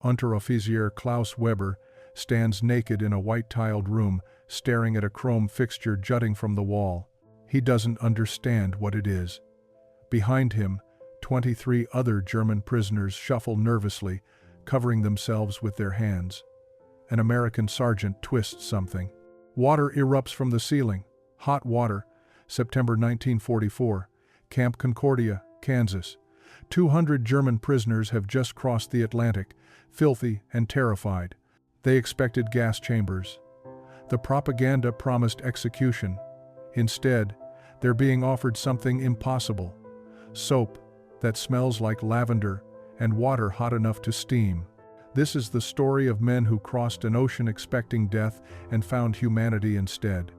Unteroffizier Klaus Weber stands naked in a white-tiled room, staring at a chrome fixture jutting from the wall. He doesn't understand what it is. Behind him, 23 other German prisoners shuffle nervously, covering themselves with their hands. An American sergeant twists something. Water erupts from the ceiling. Hot water. September 1944. Camp Concordia, Kansas. 200 German prisoners have just crossed the Atlantic, filthy and terrified. They expected gas chambers. The propaganda promised execution. Instead, they're being offered something impossible. Soap that smells like lavender and water hot enough to steam. This is the story of men who crossed an ocean expecting death and found humanity instead.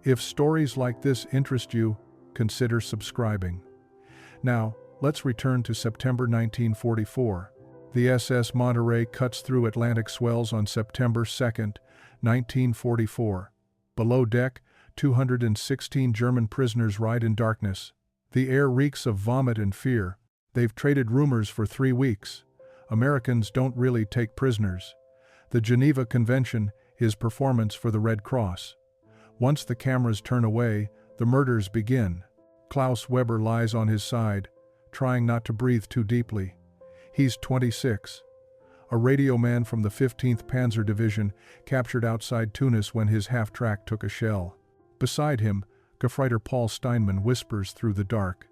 If stories like this interest you, consider subscribing. Now, let's return to September 1944. The SS Monterey cuts through Atlantic swells on September 2, 1944. Below deck, 216 German prisoners ride in darkness. The air reeks of vomit and fear. They've traded rumors for 3 weeks. Americans don't really take prisoners. The Geneva Convention is performance for the Red Cross. Once the cameras turn away, the murders begin. Klaus Weber lies on his side, trying not to breathe too deeply. He's 26. A radio man from the 15th Panzer Division captured outside Tunis when his half-track took a shell. Beside him, Gefreiter Paul Steinmann whispers through the dark.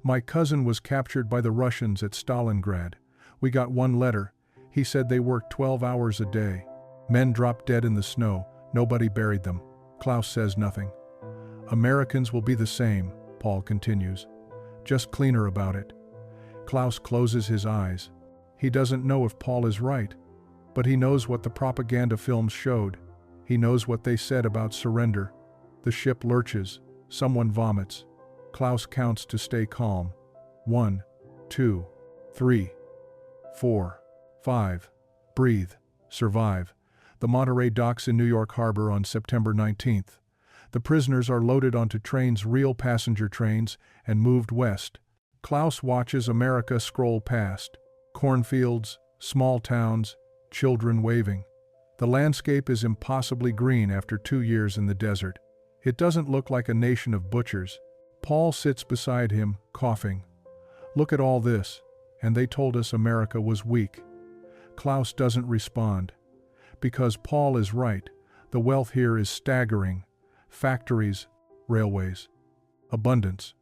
"My cousin was captured by the Russians at Stalingrad. We got one letter. He said they worked 12 hours a day. Men dropped dead in the snow. Nobody buried them." Klaus says nothing. "Americans will be the same," Paul continues. "Just cleaner about it." Klaus closes his eyes. He doesn't know if Paul is right, but he knows what the propaganda films showed. He knows what they said about surrender. The ship lurches. Someone vomits. Klaus counts to stay calm. 1, 2, 3, 4, 5. Breathe. Survive. The Monterey docks in New York Harbor on September 19th. The prisoners are loaded onto trains, real passenger trains, and moved west. Klaus watches America scroll past. Cornfields, small towns, children waving. The landscape is impossibly green after 2 years in the desert. It doesn't look like a nation of butchers. Paul sits beside him, coughing. "Look at all this, and they told us America was weak." Klaus doesn't respond. Because Paul is right, the wealth here is staggering. Factories, railways, abundance.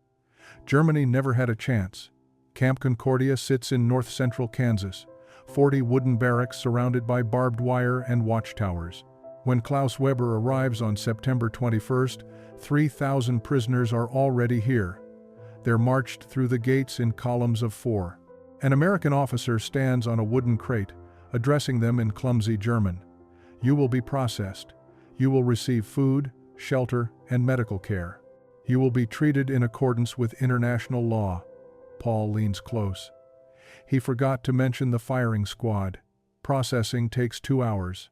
Germany never had a chance. Camp Concordia sits in north-central Kansas, 40 wooden barracks surrounded by barbed wire and watchtowers. When Klaus Weber arrives on September 21st, 3,000 prisoners are already here. They're marched through the gates in columns of 4. An American officer stands on a wooden crate, addressing them in clumsy German. "You will be processed. You will receive food, shelter, and medical care. You will be treated in accordance with international law." Paul leans close. He forgot to mention the firing squad. Processing takes 2 hours.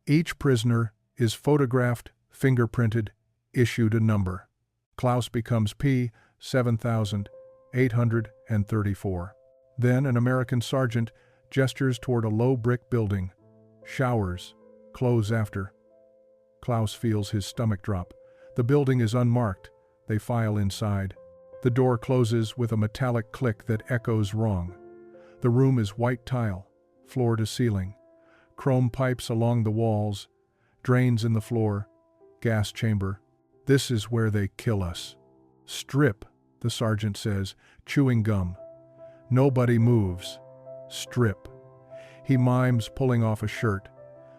Each prisoner is photographed, fingerprinted, issued a number. Klaus becomes P-7834. Then an American sergeant gestures toward a low brick building. Showers. Close after. Klaus feels his stomach drop. The building is unmarked. They file inside. The door closes with a metallic click that echoes wrong. The room is white tile, floor to ceiling. Chrome pipes along the walls, drains in the floor, gas chamber. "This is where they kill us." "Strip," the sergeant says, chewing gum. Nobody moves. "Strip." He mimes pulling off a shirt.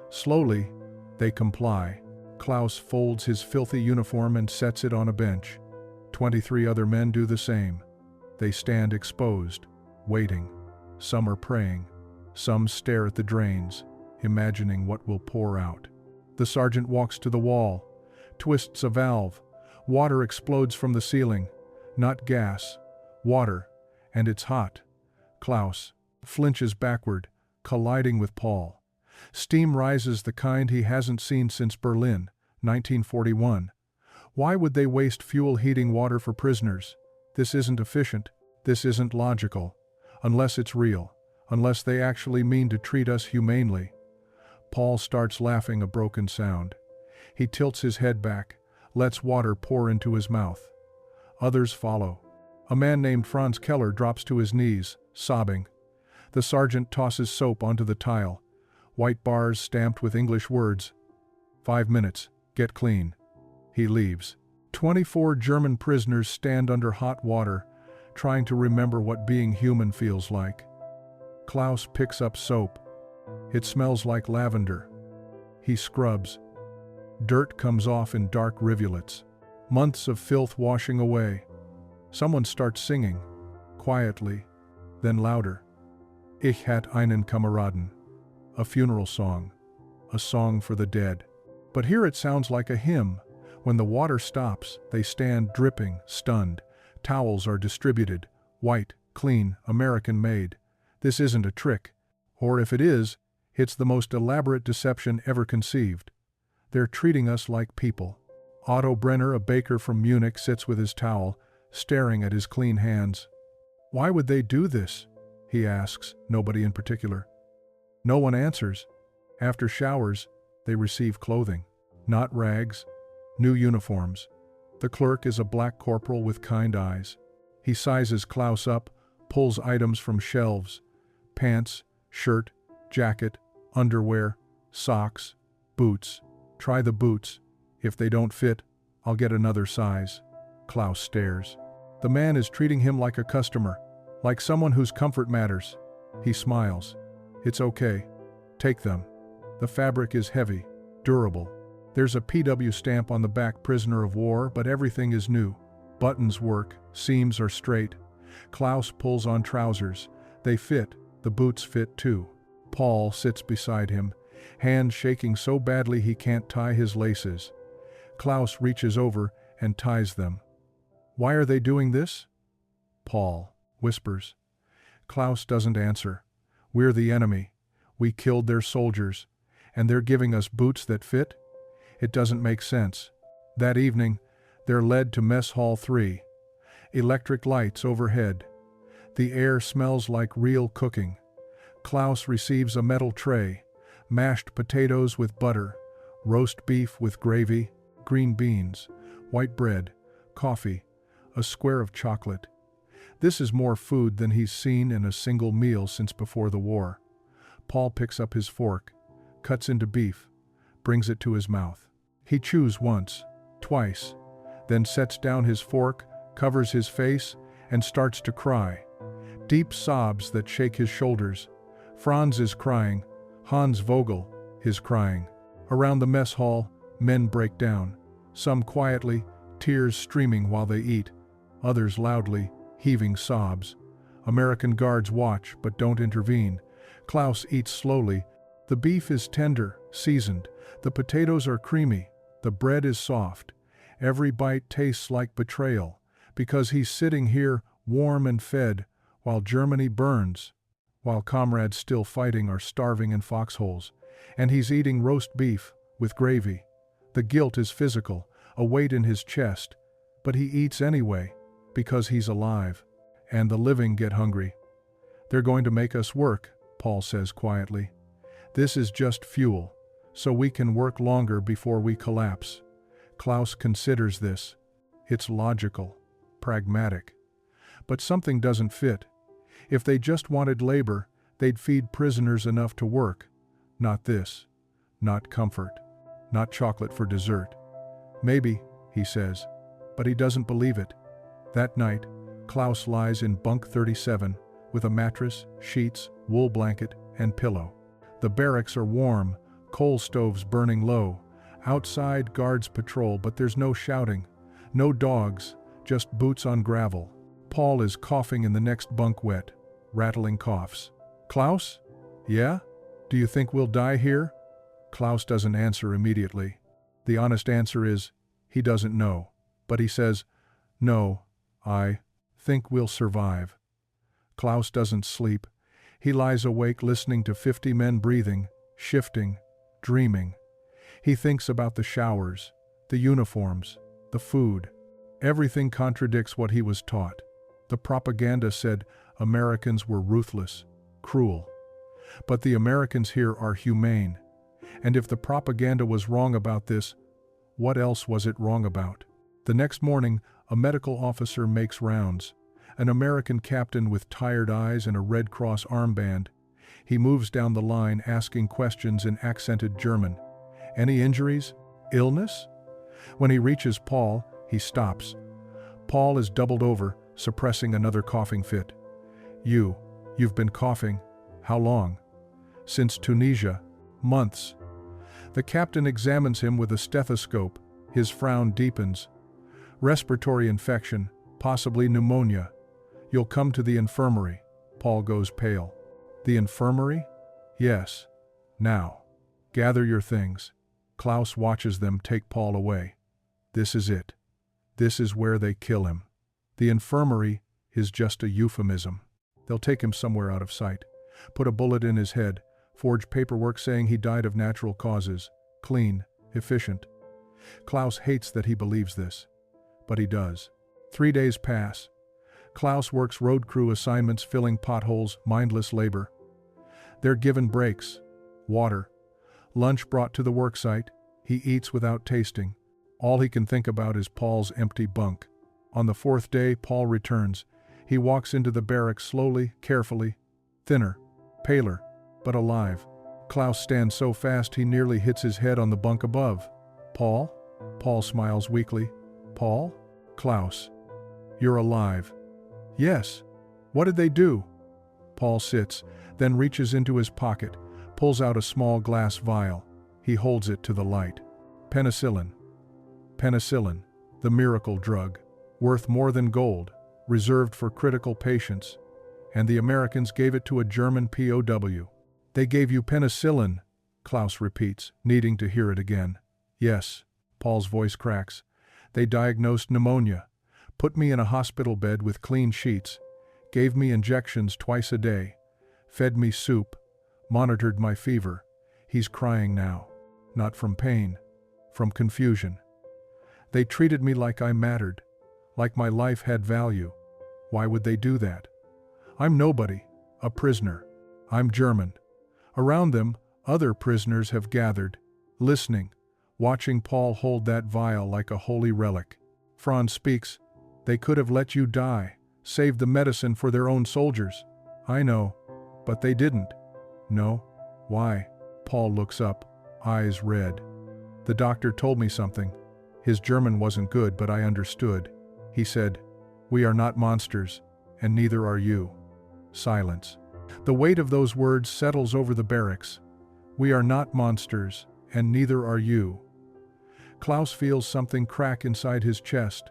Slowly, they comply. Klaus folds his filthy uniform and sets it on a bench. 23 other men do the same. They stand exposed, waiting. Some are praying. Some stare at the drains, imagining what will pour out. The sergeant walks to the wall, twists a valve. Water explodes from the ceiling. Not gas, water, and it's hot. Klaus flinches backward, colliding with Paul. Steam rises, the kind he hasn't seen since Berlin, 1941. Why would they waste fuel heating water for prisoners? This isn't efficient. This isn't logical. Unless it's real. unless they actually mean to treat us humanely. Paul starts laughing a broken sound. He tilts his head back, lets water pour into his mouth. Others follow. A man named Franz Keller drops to his knees, sobbing. The sergeant tosses soap onto the tile, white bars stamped with English words. 5 minutes, get clean. He leaves. 24 German prisoners stand under hot water, trying to remember what being human feels like. Klaus picks up soap. It smells like lavender. He scrubs. Dirt comes off in dark rivulets. Months of filth washing away. Someone starts singing, quietly, then louder. Ich hatte einen Kameraden. A funeral song. A song for the dead. But here it sounds like a hymn. When the water stops, they stand dripping, stunned. Towels are distributed. White, clean, American-made. This isn't a trick. Or if it is, it's the most elaborate deception ever conceived. They're treating us like people. Otto Brenner, a baker from Munich, sits with his towel, staring at his clean hands. Why would they do this? He asks, nobody in particular. No one answers. After showers, they receive clothing. Not rags. New uniforms. The clerk is a black corporal with kind eyes. He sizes Klaus up, pulls items from shelves. Pants, shirt, jacket, underwear, socks, boots. Try the boots. If they don't fit, I'll get another size. Klaus stares. The man is treating him like a customer, like someone whose comfort matters. He smiles. It's okay. Take them. The fabric is heavy, durable. There's a PW stamp on the back, prisoner of war, but everything is new. Buttons work, seams are straight. Klaus pulls on trousers. They fit, the boots fit too. Paul sits beside him, hands shaking so badly he can't tie his laces. Klaus reaches over and ties them. Why are they doing this? Paul whispers. Klaus doesn't answer. We're the enemy. We killed their soldiers, and they're giving us boots that fit? It doesn't make sense. That evening, they're led to Mess Hall 3. Electric lights overhead. The air smells like real cooking. Klaus receives a metal tray, mashed potatoes with butter, roast beef with gravy, green beans, white bread, coffee, a square of chocolate. This is more food than he's seen in a single meal since before the war. Paul picks up his fork, cuts into beef, brings it to his mouth. He chews once, twice, then sets down his fork, covers his face, and starts to cry. Deep sobs that shake his shoulders. Franz is crying. Hans Vogel is crying. Around the mess hall, men break down. Some quietly, tears streaming while they eat. Others loudly, heaving sobs. American guards watch but don't intervene. Klaus eats slowly. The beef is tender, seasoned. The potatoes are creamy. The bread is soft. Every bite tastes like betrayal, because he's sitting here, warm and fed, while Germany burns, while comrades still fighting are starving in foxholes, and he's eating roast beef with gravy. The guilt is physical, a weight in his chest, but he eats anyway, because he's alive, and the living get hungry. They're going to make us work, Paul says quietly. This is just fuel, so we can work longer before we collapse. Klaus considers this. It's logical, pragmatic. But something doesn't fit. If they just wanted labor, they'd feed prisoners enough to work. Not this. Not comfort. Not chocolate for dessert. Maybe, he says, but he doesn't believe it. That night, Klaus lies in bunk 37 with a mattress, sheets, wool blanket, and pillow. The barracks are warm, coal stoves burning low. Outside, guards patrol, but there's no shouting. No dogs, just boots on gravel. Paul is coughing in the next bunk, wet, rattling coughs. Klaus? Yeah? Do you think we'll die here? Klaus doesn't answer immediately. The honest answer is, he doesn't know. But he says, no, I think we'll survive. Klaus doesn't sleep. He lies awake listening to 50 men breathing, shifting, dreaming. He thinks about the showers, the uniforms, the food. Everything contradicts what he was taught. The propaganda said Americans were ruthless. cruel. But the Americans here are humane. And if the propaganda was wrong about this, what else was it wrong about? The next morning, a medical officer makes rounds. An American captain with tired eyes and a Red Cross armband. He moves down the line asking questions in accented German. Any injuries? Illness? When he reaches Paul, he stops. Paul is doubled over, suppressing another coughing fit. You've been coughing. How long? Since Tunisia. Months. The captain examines him with a stethoscope. His frown deepens. Respiratory infection, possibly pneumonia. You'll come to the infirmary. Paul goes pale. The infirmary? Yes. Now. Gather your things. Klaus watches them take Paul away. This is it. This is where they kill him. The infirmary is just a euphemism. They'll take him somewhere out of sight. Put a bullet in his head. Forge paperwork saying he died of natural causes. Clean. Efficient. Klaus hates that he believes this. But he does. 3 days pass. Klaus works road crew assignments filling potholes, mindless labor. They're given breaks. Water. Lunch brought to the worksite. He eats without tasting. All he can think about is Paul's empty bunk. On the 4th day, Paul returns. He walks into the barracks slowly, carefully. Thinner. Paler. But alive. Klaus stands so fast he nearly hits his head on the bunk above. Paul? Paul smiles weakly. Paul? Klaus. You're alive. Yes. What did they do? Paul sits, then reaches into his pocket, pulls out a small glass vial. He holds it to the light. Penicillin. Penicillin, the miracle drug, worth more than gold, reserved for critical patients. And the Americans gave it to a German POW. They gave you penicillin, Klaus repeats, needing to hear it again. Yes. Paul's voice cracks. They diagnosed pneumonia, put me in a hospital bed with clean sheets, gave me injections twice a day, fed me soup, monitored my fever. He's crying now. Not from pain, from confusion. They treated me like I mattered, like my life had value. Why would they do that? I'm nobody, a prisoner. I'm German. Around them, other prisoners have gathered, listening, watching Paul hold that vial like a holy relic. Franz speaks. They could have let you die, saved the medicine for their own soldiers. I know, but they didn't. No? Why? Paul looks up, eyes red. The doctor told me something. His German wasn't good, but I understood. He said, "We are not monsters, and neither are you." Silence. The weight of those words settles over the barracks. We are not monsters, and neither are you. Klaus feels something crack inside his chest.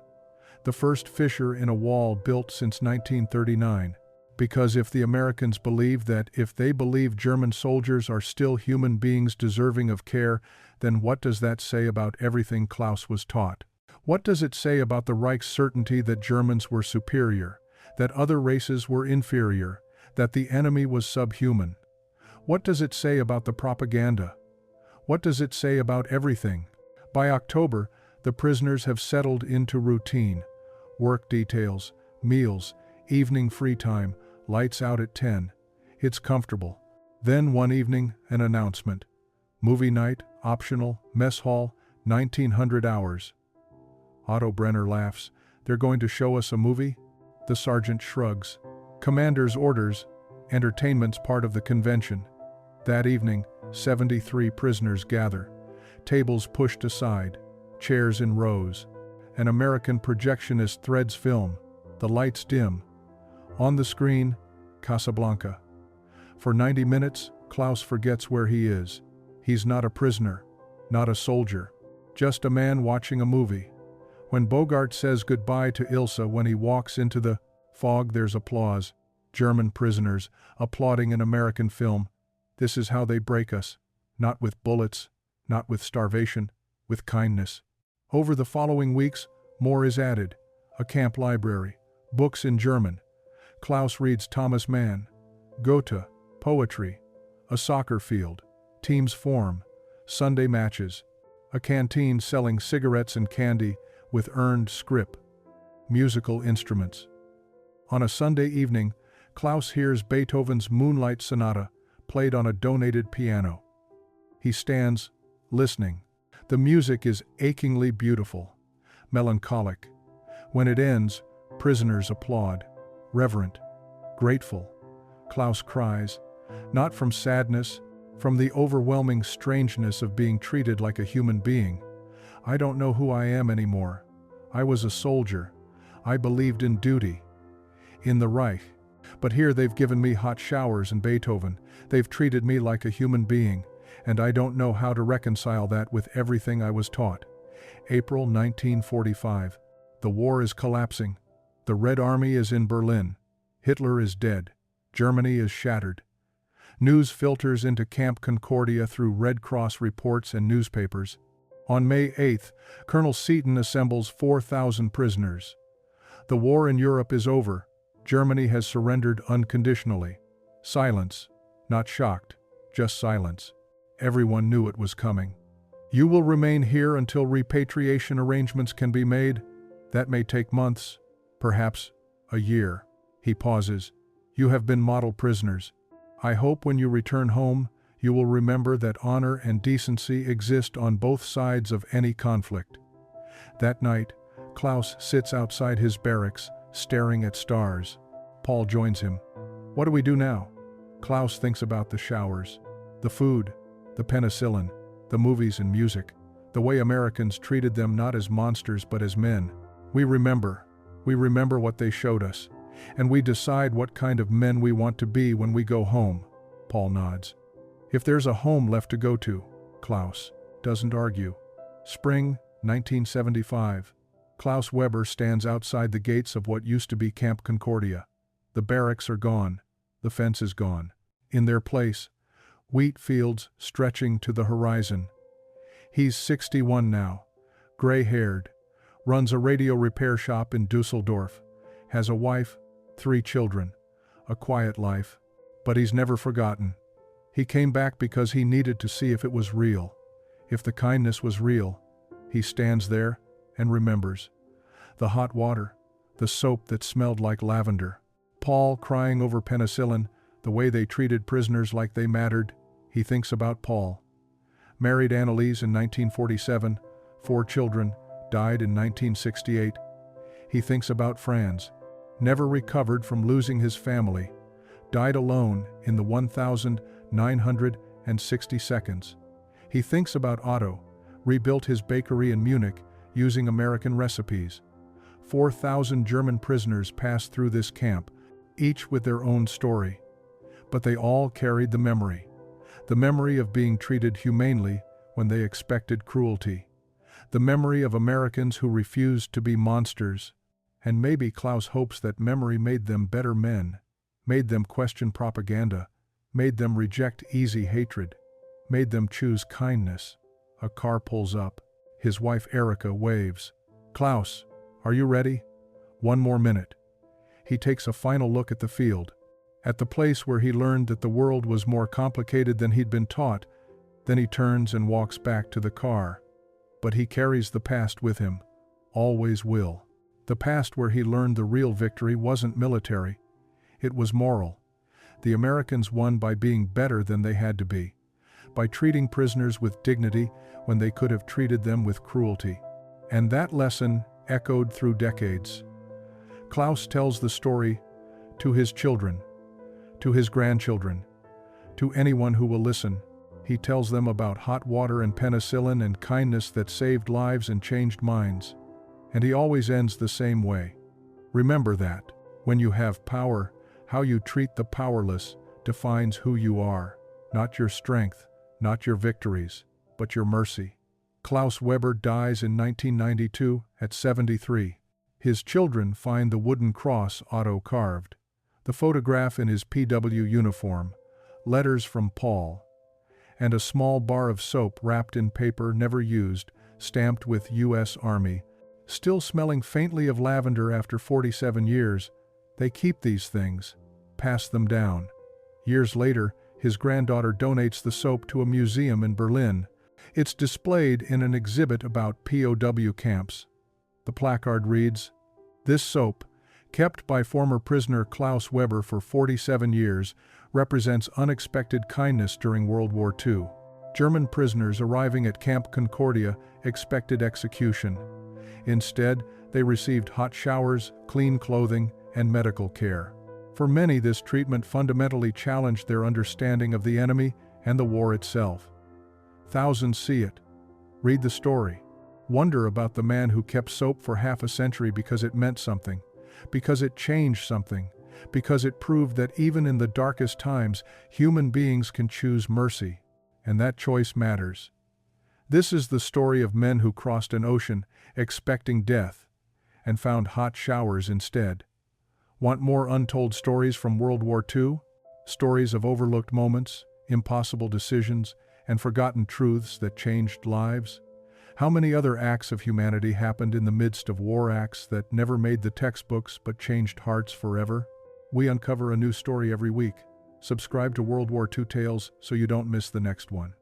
The first fissure in a wall built since 1939. Because if the Americans believe that if they believe German soldiers are still human beings deserving of care, then what does that say about everything Klaus was taught? What does it say about the Reich's certainty that Germans were superior, that other races were inferior, that the enemy was subhuman? What does it say about the propaganda? What does it say about everything? By October, the prisoners have settled into routine. Work details, meals, evening free time, lights out at 10. It's comfortable. Then one evening, an announcement. Movie night, optional, mess hall, 1900 hours. Otto Brenner laughs. They're going to show us a movie? The sergeant shrugs. Commander's orders. Entertainment's part of the convention. That evening, 73 prisoners gather. Tables pushed aside. Chairs in rows. An American projectionist threads film. The lights dim. On the screen, Casablanca. For 90 minutes, Klaus forgets where he is. He's not a prisoner, not a soldier, just a man watching a movie. When Bogart says goodbye to Ilsa when he walks into the fog, there's applause. German prisoners applauding an American film. This is how they break us. Not with bullets, not with starvation, with kindness. Over the following weeks, more is added. A camp library, books in German. Klaus reads Thomas Mann, Goethe, poetry, a soccer field, teams form, Sunday matches, a canteen selling cigarettes and candy with earned scrip, musical instruments. On a Sunday evening, Klaus hears Beethoven's Moonlight Sonata played on a donated piano. He stands, listening. The music is achingly beautiful, melancholic. When it ends, prisoners applaud, reverent, grateful. Klaus cries, not from sadness, from the overwhelming strangeness of being treated like a human being. I don't know who I am anymore. I was a soldier. I believed in duty, in the Reich. But here they've given me hot showers and Beethoven. They've treated me like a human being, and I don't know how to reconcile that with everything I was taught. April 1945. The war is collapsing. The Red Army is in Berlin. Hitler is dead. Germany is shattered. News filters into Camp Concordia through Red Cross reports and newspapers. On May 8th, Colonel Seaton assembles 4,000 prisoners. The war in Europe is over. Germany has surrendered unconditionally. Silence. Not shocked, just silence. Everyone knew it was coming. You will remain here until repatriation arrangements can be made. That may take months, perhaps a year. He pauses. You have been model prisoners. I hope when you return home, you will remember that honor and decency exist on both sides of any conflict. That night, Klaus sits outside his barracks, staring at stars. Paul joins him. What do we do now? Klaus thinks about the showers, the food, the penicillin, the movies and music, the way Americans treated them not as monsters but as men. We remember what they showed us, and we decide what kind of men we want to be when we go home. Paul nods. If there's a home left to go to, Klaus doesn't argue. Spring 1975. Klaus Weber stands outside the gates of what used to be Camp Concordia. The barracks are gone. The fence is gone. In their place, wheat fields stretching to the horizon. He's 61 now, gray-haired, runs a radio repair shop in Dusseldorf, has a wife, 3 children, a quiet life, but he's never forgotten. He came back because he needed to see if it was real, if the kindness was real. He stands there and remembers. The hot water, the soap that smelled like lavender, Paul crying over penicillin, the way they treated prisoners like they mattered. He thinks about Paul. Married Anneliese in 1947, 4 children, died in 1968. He thinks about Franz, never recovered from losing his family, died alone in the 1,960 seconds. He thinks about Otto, rebuilt his bakery in Munich using American recipes. 4,000 German prisoners passed through this camp, each with their own story. But they all carried the memory of being treated humanely when they expected cruelty, the memory of Americans who refused to be monsters. And maybe Klaus hopes that memory made them better men, made them question propaganda, made them reject easy hatred, made them choose kindness. A car pulls up. His wife Erica waves. Klaus, are you ready? 1 more minute. He takes a final look at the field, at the place where he learned that the world was more complicated than he'd been taught. Then he turns and walks back to the car. But he carries the past with him, always will. The past where he learned the real victory wasn't military, it was moral. The Americans won by being better than they had to be, by treating prisoners with dignity when they could have treated them with cruelty. And that lesson echoed through decades. Klaus tells the story to his children, to his grandchildren, to anyone who will listen. He tells them about hot water and penicillin and kindness that saved lives and changed minds. And he always ends the same way. Remember that, when you have power, how you treat the powerless defines who you are, not your strength, not your victories, but your mercy. Klaus Weber dies in 1992 at 73. His children find the wooden cross Otto carved, the photograph in his PW uniform, letters from Paul, and a small bar of soap wrapped in paper never used, stamped with U.S. Army. Still smelling faintly of lavender after 47 years, they keep these things, pass them down. Years later, his granddaughter donates the soap to a museum in Berlin. It's displayed in an exhibit about POW camps. The placard reads, "This soap kept by former prisoner Klaus Weber for 47 years, represents unexpected kindness during World War II. German prisoners arriving at Camp Concordia expected execution. Instead, they received hot showers, clean clothing, and medical care. For many, this treatment fundamentally challenged their understanding of the enemy and the war itself. Thousands see it, read the story, wonder about the man who kept soap for half a century because it meant something, because it changed something, because it proved that even in the darkest times, human beings can choose mercy, and that choice matters. This is the story of men who crossed an ocean expecting death and found hot showers instead. Want more untold stories from World War II? Stories of overlooked moments, impossible decisions, and forgotten truths that changed lives? How many other acts of humanity happened in the midst of war, acts that never made the textbooks but changed hearts forever? We uncover a new story every week. Subscribe to World War II Tales so you don't miss the next one.